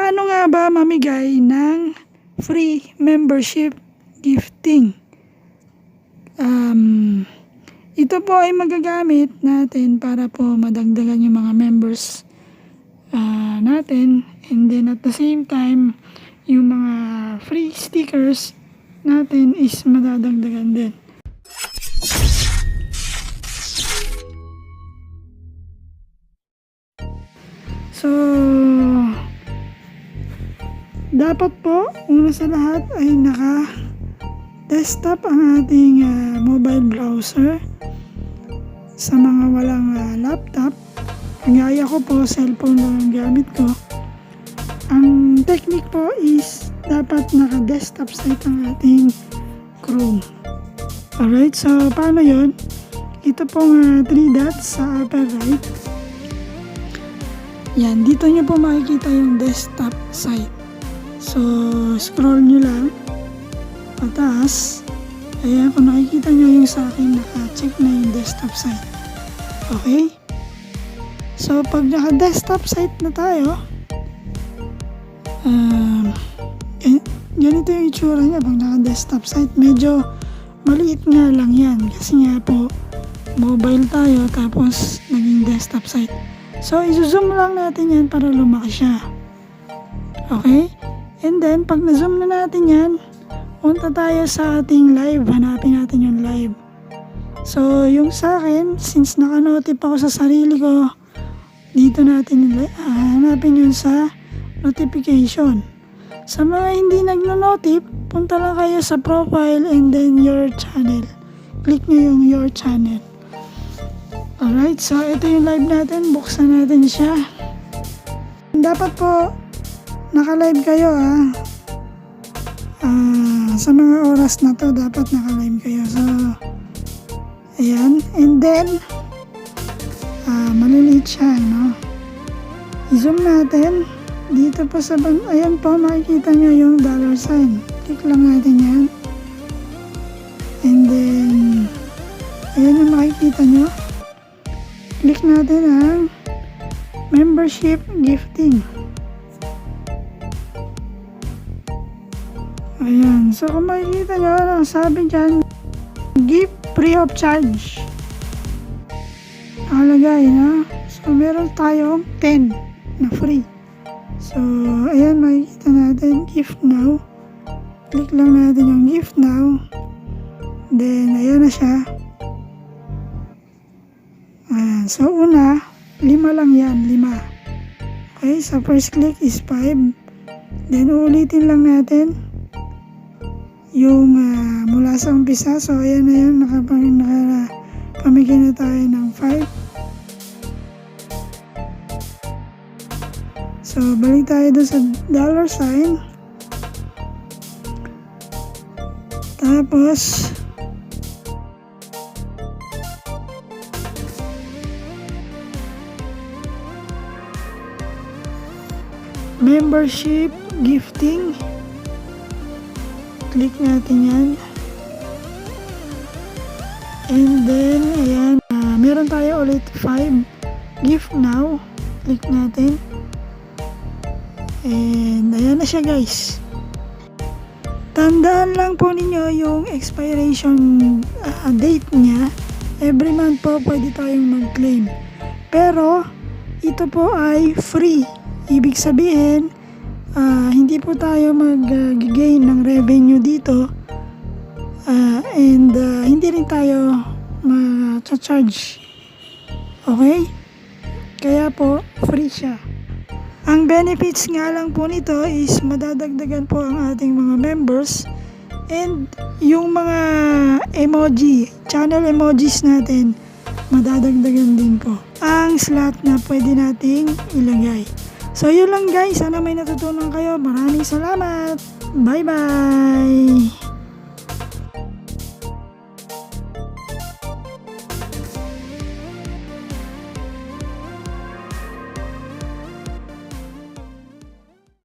Paano nga ba mamigay ng free membership gifting? Ito po ay magagamit natin para po madagdagan yung mga members natin, and then at the same time yung mga free stickers natin is madadagdagan din. So dapat po una sa lahat ay naka-desktop ang ating mobile browser. Sa mga walang laptop, kagaya ko po, cellphone lang ang gamit ko. Ang technique po is dapat naka-desktop site ang ating Chrome. Alright, so paano yun? Ito pong 3 dots sa upper right. Yan, dito nyo po makikita yung desktop site. So, scroll nyo lang pataas. Ayan, kung nakikita nyo yung sa akin, naka-check na yung desktop site. Okay? So, pag naka-desktop site na tayo, ganito yung itsura niya pag naka-desktop site. Medyo maliit nga lang yan kasi nga po, mobile tayo tapos naging desktop site. So, i-zoom lang natin yan para lumaki siya. Okay? And then, pag na-zoom na natin yan, punta tayo sa ating live. Hanapin natin yung live. So, yung sa akin, since naka-notif ako sa sarili ko, dito natin hanapin yun sa notification. Sa mga hindi nagno-notif, punta lang kayo sa profile and then your channel. Click nyo yung your channel. Alright, so ito yung live natin. Buksan natin siya. Dapat po naka-live kayo sa mga oras na to dapat naka-live kayo. So, ayan. And then, maliliit siya, no? I-zoom natin. Dito po sa ayan po, makikita nyo yung $sign. Click lang natin yan. And then, ayan yung makikita nyo. Click natin ang membership gifting. Ayan. So, kung makikita nyo, ang sabi dyan, gift free of charge. Nakalagay, na. So, meron tayong 10 na free. So, ayan, makikita natin, gift now. Click lang natin yung gift now. Then, ayan na siya. Ayan. So, una, 5 lang yan, 5. Okay, so first click is 5. Then, uulitin lang natin yung mula sa umpisa. So, ayan na yun, nakapamigay na tayo ng 5. So, balik tayo doon sa $sign. Tapos, membership gifting. Click natin yan. And then, ayan, meron tayo ulit 5. Gift now. Click natin. And ayan na siya, guys. Tandaan lang po ninyo yung expiration date niya. Every month po pwede tayong mag-claim. Pero ito po ay free. Ibig sabihin, hindi po tayo mag-gain ng revenue dito. And hindi rin tayo ma-charge. Okay? Kaya po, free siya. Ang benefits nga lang po nito is madadagdagan po ang ating mga members, and yung mga emoji, channel emojis natin, madadagdagan din po ang slot na pwede nating ilagay. So yun lang, guys, sana may natutunan kayo. Maraming salamat. Bye bye.